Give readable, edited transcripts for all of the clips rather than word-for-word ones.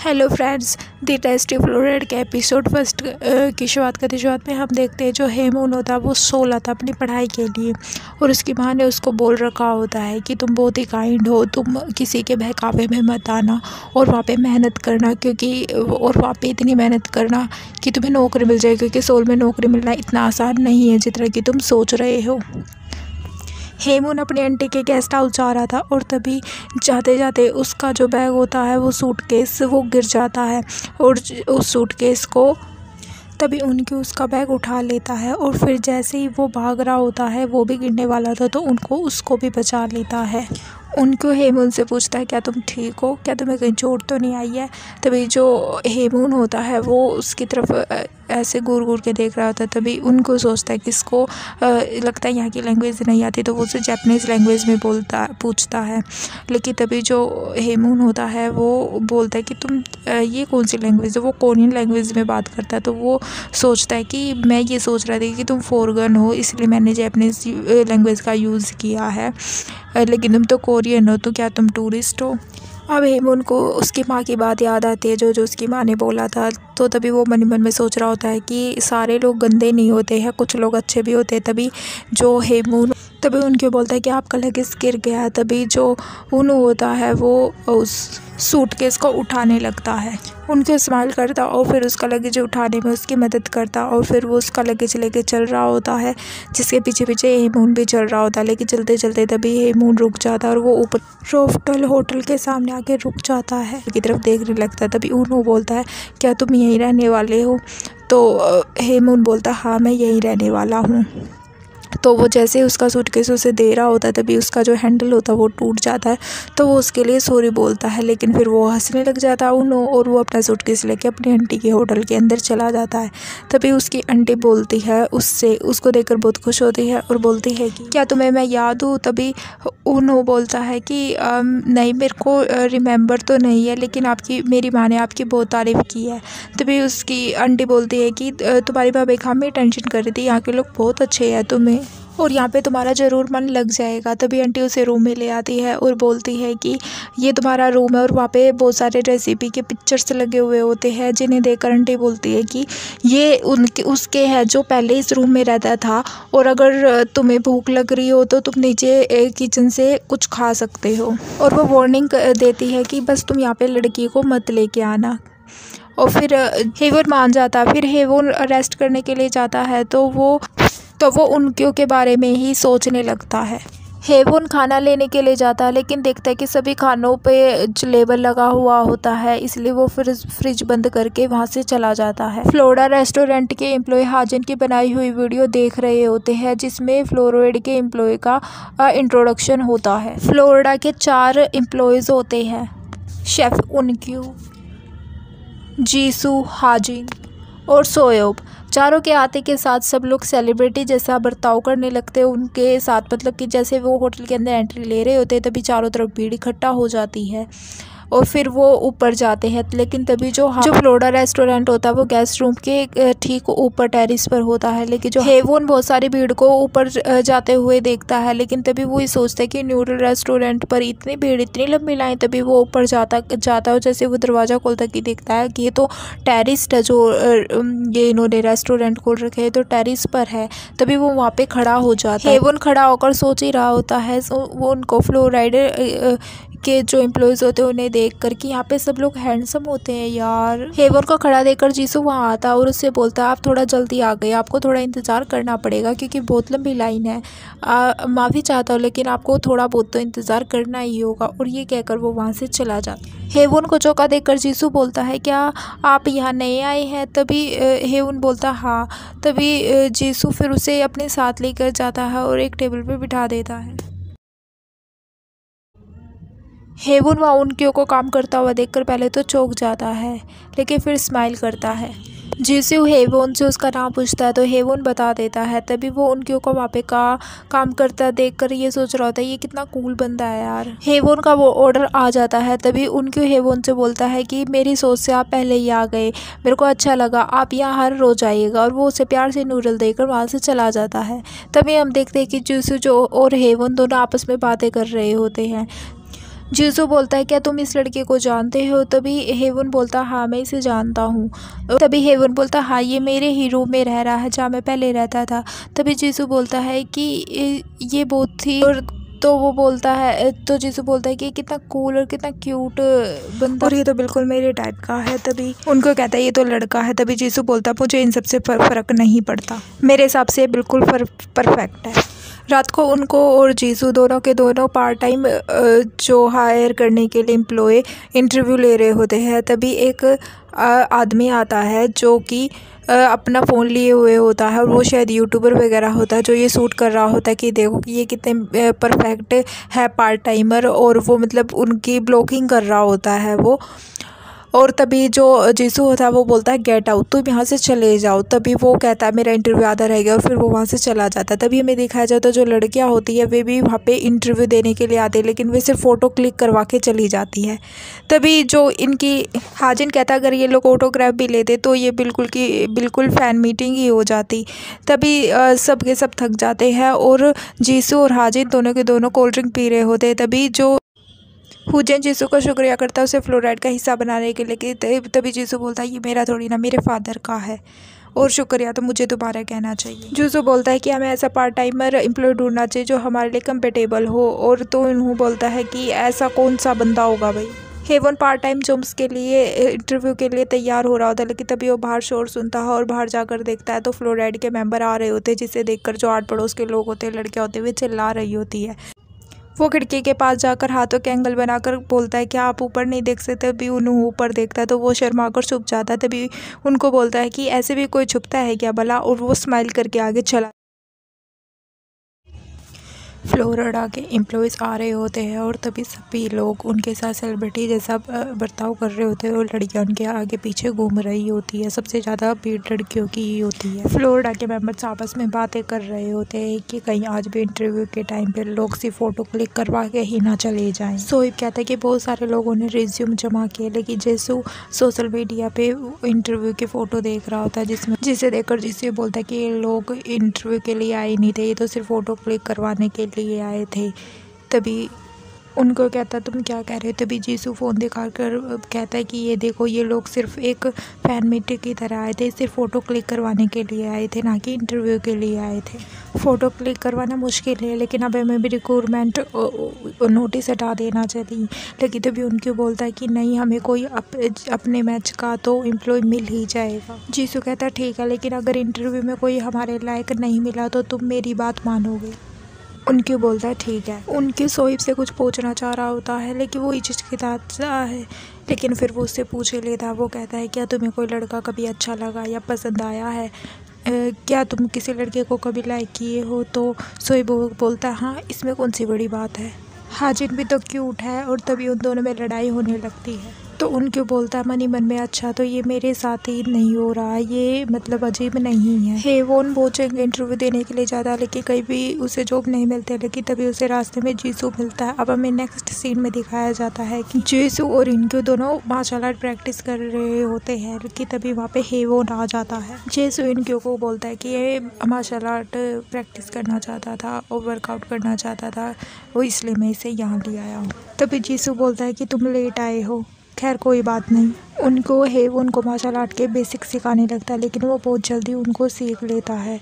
Hello friends, दी tasty फ्लोरेड के episode first की शुरुआत में हम देखते हैं जो हेमून होता है वो सो रहा था अपनी पढ़ाई के लिए। और उसकी माँ ने उसको बोल रखा होता है कि तुम बहुत ही काइंड हो, तुम किसी के बहकावे में मत आना और वहाँ पे मेहनत करना, क्योंकि और वहाँ पे इतनी मेहनत करना कि तुम्हें नौकरी मिल जाए, क्योंकि सोल में नौकरी मिलना इतना आसान नहीं है जितना कि तुम सोच रहे हो। हेमून अपनी आंटी के गेस्ट हाउस जा रहा था और तभी जाते जाते उसका जो बैग होता है वो सूटकेस वो गिर जाता है और उस सूटकेस को तभी उनकी उसका बैग उठा लेता है। और फिर जैसे ही वो भाग रहा होता है, वो भी गिरने वाला था तो उसको भी बचा लेता है। उनको हेमून से पूछता है क्या तुम ठीक हो, क्या तुम्हें कहीं चोट तो नहीं आई है। तभी जो हेमून होता है वो उसकी तरफ ऐसे घूर घूर के देख रहा होता है। तभी उनको सोचता है कि इसको लगता है यहाँ की लैंग्वेज नहीं आती, तो वो उसे जापानीज़ लैंग्वेज में पूछता है। लेकिन तभी जो हेमून होता है वो बोलता है कि तुम ये कौन सी लैंग्वेज है, वो कोरियन लैंग्वेज में बात करता है। तो वो सोचता है कि मैं ये सोच रहा था कि तुम फॉरेनर हो, इसलिए मैंने जापानीज़ लैंग्वेज का यूज़ किया है, लेकिन तुम तो कोरियन हो, तो क्या तुम टूरिस्ट हो। अब हेमून को उसकी माँ की बात याद आती है जो उसकी माँ ने बोला था। तो तभी वो मन ही मन में सोच रहा होता है कि सारे लोग गंदे नहीं होते हैं, कुछ लोग अच्छे भी होते हैं। तभी जो हेमून तभी उनको बोलता है कि आपका लगेज गिर गया। तभी जो उन्हों होता है वो उस सूटकेस को उठाने लगता है, उनके स्माइल करता और फिर उसका लगेज उठाने में उसकी मदद करता और फिर वो उसका लगेज लेके चल रहा होता है, जिसके पीछे पीछे हेमून भी चल रहा होता है। लेकिन चलते चलते तभी हेमून रुक जाता है और वो ऊपर रोफ्टल होटल के सामने आके रुक जाता है, की तरफ देखने लगता है। तभी उन्हों बोलता है क्या तुम यहीं रहने वाले हो। तो हेमून बोलता हाँ मैं यहीं रहने वाला हूँ। तो वो जैसे उसका सूटकेस उसे दे रहा होता है तभी उसका जो हैंडल होता है वो टूट जाता है। तो वो उसके लिए सॉरी बोलता है, लेकिन फिर वो हंसने लग जाता है उन्हों और वो अपना सूटकेस लेके अपनी आंटी के होटल के अंदर चला जाता है। तभी उसकी आंटी बोलती है उससे, उसको देखकर बहुत खुश होती है और बोलती है कि क्या तुम्हें मैं याद हूँ। तभी उन्हों बोलता है कि नहीं, मेरे को रिमेंबर तो नहीं है, लेकिन मेरी माँ ने आपकी बहुत तारीफ़ की है। तभी उसकी आंटी बोलती है कि तुम्हारी भाभी हमें टेंशन कर रही थी, यहाँ के लोग बहुत अच्छे हैं तुम्हें और यहाँ पे तुम्हारा ज़रूर मन लग जाएगा। तभी आंटी उसे रूम में ले आती है और बोलती है कि ये तुम्हारा रूम है और वहाँ पे बहुत सारे रेसिपी के पिक्चर्स लगे हुए होते हैं, जिन्हें देखकर आंटी बोलती है कि ये उसके हैं जो पहले इस रूम में रहता था, और अगर तुम्हें भूख लग रही हो तो तुम नीचे किचन से कुछ खा सकते हो। और वो वार्निंग देती है कि बस तुम यहाँ पर लड़की को मत लेके आना। और फिर हेवून मान जाता है। फिर हेवून रेस्ट करने के लिए जाता है तो वो उनके के बारे में ही सोचने लगता है। हेवून खाना लेने के लिए जाता है, लेकिन देखता है कि सभी खानों पे लेबल लगा हुआ होता है, इसलिए वो फ्रिज बंद करके वहाँ से चला जाता है। फ्लोरिडा रेस्टोरेंट के एम्प्लॉय हाजिन की बनाई हुई वीडियो देख रहे होते हैं, जिसमें फ्लोरिडा के एम्प्लॉय का इंट्रोडक्शन होता है। फ्लोरिडा के 4 एम्प्लॉयज़ होते हैं, शेफ उनक्यू, जीसू, हाजिन और सोयोब। चारों के आते के साथ सब लोग सेलिब्रिटी जैसा बर्ताव करने लगते हैं उनके साथ, मतलब कि जैसे वो होटल के अंदर एंट्री ले रहे होते हैं तभी चारों तरफ भीड़ इकट्ठा हो जाती है और फिर वो ऊपर जाते हैं। लेकिन तभी जो फ्लोरिडा रेस्टोरेंट होता है वो गेस्ट रूम के ठीक ऊपर टेरिस पर होता है। लेकिन जो हेवून बहुत सारी भीड़ को ऊपर जाते हुए देखता है, लेकिन तभी वो ये सोचता है कि न्यूडल रेस्टोरेंट पर इतनी भीड़, इतनी लंबी लाइन। तभी वो ऊपर जाता है, जैसे वो दरवाज़ा खोलता कि देखता है कि ये तो टेरिस है, जो ये इन्होंने रेस्टोरेंट खोल रखे है तो टेरिस पर है। तभी वो वहाँ पे खड़ा हो जाता है। हेवून खड़ा होकर सोच ही रहा होता है, वो उनको फ्लोराइडा के जो एम्प्लॉयज़ होते हैं उन्हें देखकर कि यहाँ पे सब लोग हैंडसम होते हैं यार। हेवून को खड़ा देखकर जीसू वहाँ आता है और उससे बोलता है आप थोड़ा जल्दी आ गए, आपको थोड़ा इंतज़ार करना पड़ेगा क्योंकि बहुत लंबी लाइन है। माफ़ी चाहता हूँ, लेकिन आपको थोड़ा बहुत तो इंतज़ार करना ही होगा। और ये कहकर वो वहाँ से चला जाता है। हेवून को चौंका देखकर जीसू बोलता है क्या आप यहाँ नए आए हैं। तभी हेवून बोलता हाँ। तभी जीसू फिर उसे अपने साथ लेकर जाता है और एक टेबल पर बिठा देता है। हेवून वहाँ उनके को काम करता हुआ देखकर पहले तो चौंक जाता है, लेकिन फिर स्माइल करता है। जीसू हेवून से उसका नाम पूछता है तो हेवून बता देता है। तभी वो उनके को वहाँ पे काम करता देखकर ये सोच रहा होता है ये कितना कूल बंदा है यार। हेवून का वो ऑर्डर आ जाता है। तभी उनके हेवून से बोलता है कि मेरी सोच से आप पहले ही आ गए, मेरे को अच्छा लगा, आप यहाँ हर रोज़ आइएगा। और वो उसे प्यार से नूडल देकर वहाँ से चला जाता है। तभी हम देखते हैं कि जीसू जो और हेवून दोनों आपस में बातें कर रहे होते हैं। जीसू बोलता है क्या तुम इस लड़के को जानते हो? तभी हेवन बोलता हाँ मैं इसे जानता हूँ। तभी हेवन बोलता हाँ ये मेरे ही रूम में रह रहा है जहाँ मैं पहले रहता था। तभी जीसू बोलता है कि ये बहुत थी और तो वो बोलता है तो जीसू बोलता है कि कितना कूल और कितना क्यूट बंदा और ये तो बिल्कुल मेरे टाइप का है। तभी उनको कहता है ये तो लड़का है। तभी जीसू बोलता है मुझे इन सबसे फ़र्क नहीं पड़ता, मेरे हिसाब से बिल्कुल परफेक्ट है। रात को उनको और जीसू दोनों के दोनों पार्ट टाइम जो हायर करने के लिए एम्प्लॉय इंटरव्यू ले रहे होते हैं। तभी एक आदमी आता है जो कि अपना फ़ोन लिए हुए होता है और वो शायद यूट्यूबर वगैरह होता है जो ये शूट कर रहा होता है कि देखो कि ये कितने परफेक्ट है पार्ट टाइमर, और वो मतलब उनकी ब्लॉगिंग कर रहा होता है वो। और तभी जो जीसू होता है वो बोलता है गेट आउट, तुम यहाँ से चले जाओ। तभी वो कहता है मेरा इंटरव्यू आधा रह गया और फिर वो वहाँ से चला जाता है। तभी हमें दिखाया जाता है जो लड़कियाँ होती है वे भी वहाँ पे इंटरव्यू देने के लिए आती है, लेकिन वे सिर्फ फ़ोटो क्लिक करवा के चली जाती है। तभी जो इनकी हाजिन कहता है अगर ये लोग ऑटोग्राफ भी लेते तो ये बिल्कुल फ़ैन मीटिंग ही हो जाती। तभी सब के सब थक जाते हैं और जीसू और हाजिन दोनों के दोनों कोल्ड ड्रिंक पी रहे होते हैं। तभी जो हुजैन जीसू का शुक्रिया करता है उसे फ्लोराइड का हिस्सा बनाने के लिए। तभी जीसू बोलता है ये मेरा थोड़ी ना, मेरे फादर का है और शुक्रिया तो मुझे दोबारा कहना चाहिए। जीसू बोलता है कि हमें ऐसा पार्ट टाइमर एम्प्लॉय ढूंढना चाहिए जो हमारे लिए कंपेटेबल हो। और तो उन्होंने बोलता है कि ऐसा कौन सा बंदा होगा भाई। हेवन पार्ट टाइम जॉब्स के लिए इंटरव्यू के लिए तैयार हो रहा होता है, लेकिन तभी वो बाहर शोर सुनता है और बाहर जाकर देखता है तो फ्लोराइड के मेंबर आ रहे होते हैं, जिसे देखकर जो आठ पड़ोस के लोग होते हैं, लड़कियां होते हुए चिल्ला रही होती है। वो खिड़की के पास जाकर हाथों के एंगल बनाकर बोलता है कि आप ऊपर नहीं देख सकते। तभी उन्हें ऊपर देखता है तो वो शर्मा कर छुप जाता है। तभी उनको बोलता है कि ऐसे भी कोई छुपता है क्या भला, और वो स्माइल करके आगे चला। फ्लोरिडा के एम्प्लॉयज़ आ रहे होते हैं और तभी सभी लोग उनके साथ सेलिब्रिटी जैसा बर्ताव कर रहे होते हैं और लड़कियां उनके आगे पीछे घूम रही होती है। सबसे ज़्यादा भीड़ लड़कियों की ही होती है। फ्लोरिडा के मेंबर्स आपस में बातें कर रहे होते हैं कि कहीं आज भी इंटरव्यू के टाइम पे लोग सिर्फ फ़ोटो क्लिक करवा के ही ना चले जाएँ। सोइब कहता है कि बहुत सारे लोगों ने रिज्यूम जमा किए, लेकिन जैसू सोशल मीडिया पे इंटरव्यू की फ़ोटो देख रहा होता है जिसे देखकर जिसे बोलता है कि ये लोग इंटरव्यू के लिए आए नहीं थे, ये तो सिर्फ फ़ोटो क्लिक करवाने के लिए आए थे। तभी उनको कहता तुम क्या कह रहे हो? तभी जीसू फ़ोन दिखाकर कहता है कि ये देखो ये लोग सिर्फ एक फ़ैन मीटिंग की तरह आए थे, सिर्फ फ़ोटो क्लिक करवाने के लिए आए थे, ना कि इंटरव्यू के लिए आए थे। फ़ोटो क्लिक करवाना मुश्किल है, लेकिन अब हमें भी रिक्रूटमेंट नोटिस हटा देना चाहिए। लेकिन तभी उनको बोलता है कि नहीं, हमें कोई अपने मैच का तो एम्प्लॉय मिल ही जाएगा। जीसू कहता है ठीक है, लेकिन अगर इंटरव्यू में कोई हमारे लायक नहीं मिला तो तुम मेरी बात मानोगे? उनके बोलता है ठीक है। उनके सोइब से कुछ पूछना चाह रहा होता है, लेकिन वो हिचकिचाता है, लेकिन फिर वो उससे पूछ ही लेता है। वो कहता है क्या तुम्हें कोई लड़का कभी अच्छा लगा या पसंद आया है? क्या तुम किसी लड़के को कभी लाइक किए हो? तो सोइब बोलता है हाँ, इसमें कौन सी बड़ी बात है, हाजिन भी तो क्यूट है। और तभी उन दोनों में लड़ाई होने लगती है। तो उनके बोलता है मन ही मन में अच्छा तो ये मेरे साथ ही नहीं हो रहा, ये मतलब अजीब नहीं है। हेवन वो जगह इंटरव्यू देने के लिए जाता है, लेकिन कहीं भी उसे जॉब नहीं मिलती, लेकिन तभी उसे रास्ते में जीसू मिलता है। अब हमें नेक्स्ट सीन में दिखाया जाता है कि जीसू और इनके दोनों मार्शल आर्ट प्रैक्टिस कर रहे होते हैं, लेकिन तभी वहाँ पे हेवन आ जाता है। जीसू इनके को बोलता है कि ये मार्शल आर्ट प्रैक्टिस करना चाहता था और वर्कआउट करना चाहता था, वो इसलिए मैं इसे यहाँ ले आया हूँ। तभी जीसू बोलता है कि तुम लेट आए हो, खैर कोई बात नहीं। उनको मार्शल आर्ट के बेसिक सिखाने लगता है, लेकिन वो बहुत जल्दी उनको सीख लेता है,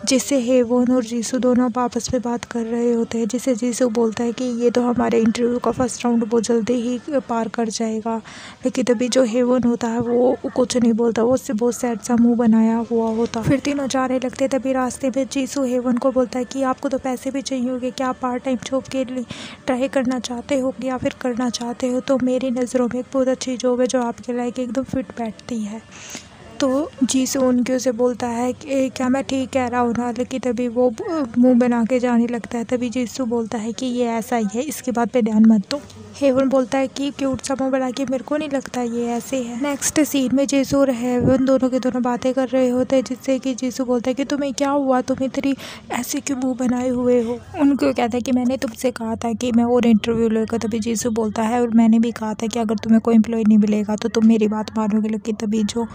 जिससे हेवन और जीसू दोनों आपस में बात कर रहे होते हैं। जिससे जीसू बोलता है कि ये तो हमारे इंटरव्यू का फर्स्ट राउंड बहुत जल्दी ही पार कर जाएगा। लेकिन तभी जो हेवन होता है वो कुछ नहीं बोलता, वो उससे बहुत सैड सा मुंह बनाया हुआ होता। फिर तीनों जा रहे लगते। तभी रास्ते में जीसू हेवन को बोलता है कि आपको तो पैसे भी चाहिए होंगे, क्या आप पार्ट टाइम जॉब के लिए ट्राई करना चाहते हो या फिर करना चाहते हो? तो मेरी नज़रों में एक बहुत अच्छी जॉब है जो आपके लायक एकदम फिट बैठती है। तो जीसू उनके उसे बोलता है कि क्या मैं ठीक कह रहा हूँ ना? लेकिन तभी वो मुंह बना के जाने लगता है। तभी जीसू बोलता है कि ये ऐसा ही है, इसकी बात पे ध्यान मत दो। हेवन बोलता है कि क्यूट सा मुंह बना के, मेरे को नहीं लगता ये ऐसे है। नेक्स्ट सीन में जीसू और हेवन दोनों के दोनों बातें कर रहे होते हैं, जिससे कि जीसू बोलता है कि तुम्हें क्या हुआ, तुम इतनी ऐसे क्यों मुँह बनाए हुए हो? उनको कहता है कि मैंने तुमसे कहा था कि मैं और इंटरव्यू लेगा। तभी जीसू बोलता है और मैंने भी कहा था कि अगर तुम्हें कोई एम्प्लॉय नहीं मिलेगा तो तुम मेरी बात मानोगे। लेकिन तभी जो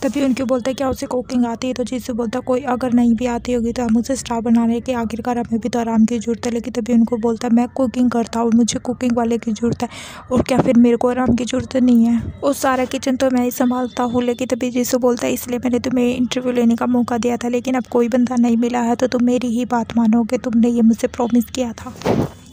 तभी उनके बोलता है क्या उसे कुकिंग आती है, तो जीसू बोलता है कोई अगर नहीं भी आती होगी तो हम उसे स्टार बना रहे हैं कि आखिरकार हमें भी तो आराम की ज़रूरत है। लेकिन तभी उनको बोलता है मैं कुकिंग करता हूँ, मुझे कुकिंग वाले की ज़रूरत है, और क्या फिर मेरे को आराम की ज़रूरत नहीं है, और सारा किचन तो मैं ही संभालता हूँ। लेकिन तभी जीसू बोलता है इसलिए मैंने तुम्हें इंटरव्यू लेने का मौका दिया था, लेकिन अब कोई बंदा नहीं मिला है तो तुम मेरी ही बात मानोगे, तुमने ये मुझसे प्रॉमिस किया था।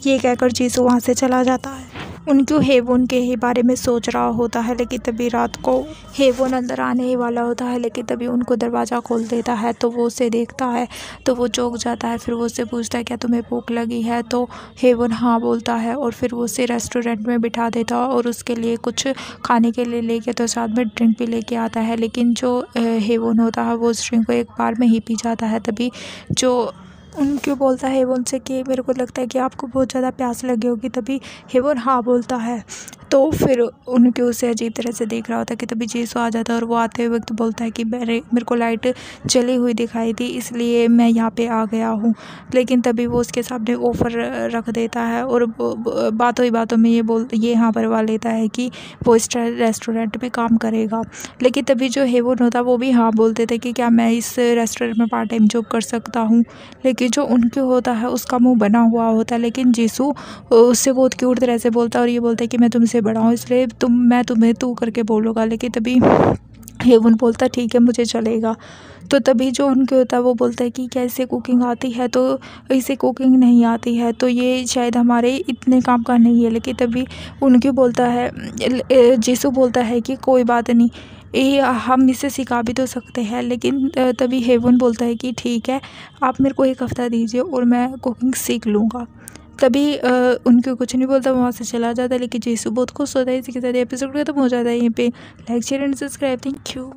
ये कहकर जीसू वहाँ से चला जाता है। उनको हेवोन के ही बारे में सोच रहा होता है, लेकिन तभी रात को हेवोन अंदर आने ही वाला होता है, लेकिन तभी उनको दरवाज़ा खोल देता है तो वो उसे देखता है तो वो चौंक जाता है। फिर वो उससे पूछता है क्या तुम्हें भूख लगी है, तो हेवोन हाँ बोलता है, और फिर वो उसे रेस्टोरेंट में बिठा देता है और उसके लिए कुछ खाने के लिए लेके तो साथ में ड्रिंक भी लेके आता है। लेकिन जो हेवोन होता है वो उस ड्रिंक को एक बार में ही पी जाता है। तभी जो उनको बोलता है हेवोन से कि मेरे को लगता है कि आपको बहुत ज़्यादा प्यास लगी होगी, तभी हेवोन हाँ बोलता है। तो फिर उनके उसे अजीब तरह से देख रहा होता है कि तभी जीसू आ जाता है और वो आते हुए वक्त बोलता है कि मेरे को लाइट जली हुई दिखाई दी इसलिए मैं यहाँ पे आ गया हूँ। लेकिन तभी वो उसके सामने ऑफ़र रख देता है और बातों ही बातों में ये हाँ भरवा लेता है कि वो इस रेस्टोरेंट में काम करेगा। लेकिन तभी जो हेवोन होता है वो भी हाँ बोल देते कि क्या मैं इस रेस्टोरेंट में पार्ट टाइम जॉब कर सकता हूँ। लेकिन जो उनके होता है उसका मुँह बना हुआ होता है, लेकिन जीसू उससे बहुत क्यूट तरह से बोलता है और ये बोलता है कि मैं तुमसे बड़ा हूँ इसलिए मैं तुम्हें तू करके बोलूँगा। लेकिन तभी हेवन बोलता ठीक है मुझे चलेगा। तो तभी जो उनके होता है वो बोलता है कि क्या इसे कुकिंग आती है, तो इसे कुकिंग नहीं आती है तो ये शायद हमारे इतने काम का नहीं है। लेकिन तभी उनके बोलता है जीसू बोलता है कि कोई बात नहीं, ये हम इसे सिखा भी तो सकते हैं। लेकिन तभी हेवन बोलता है कि ठीक है आप मेरे को 1 हफ़्ता दीजिए और मैं कुकिंग सीख लूँगा। तभी उनको कुछ नहीं बोलता, वहाँ से चला जाता है। लेकिन जीसू बहुत खुश होता है। इसी के साथ एपिसोड खत्म हो जाता है यहीं पे। Like share and subscribe. Thank you.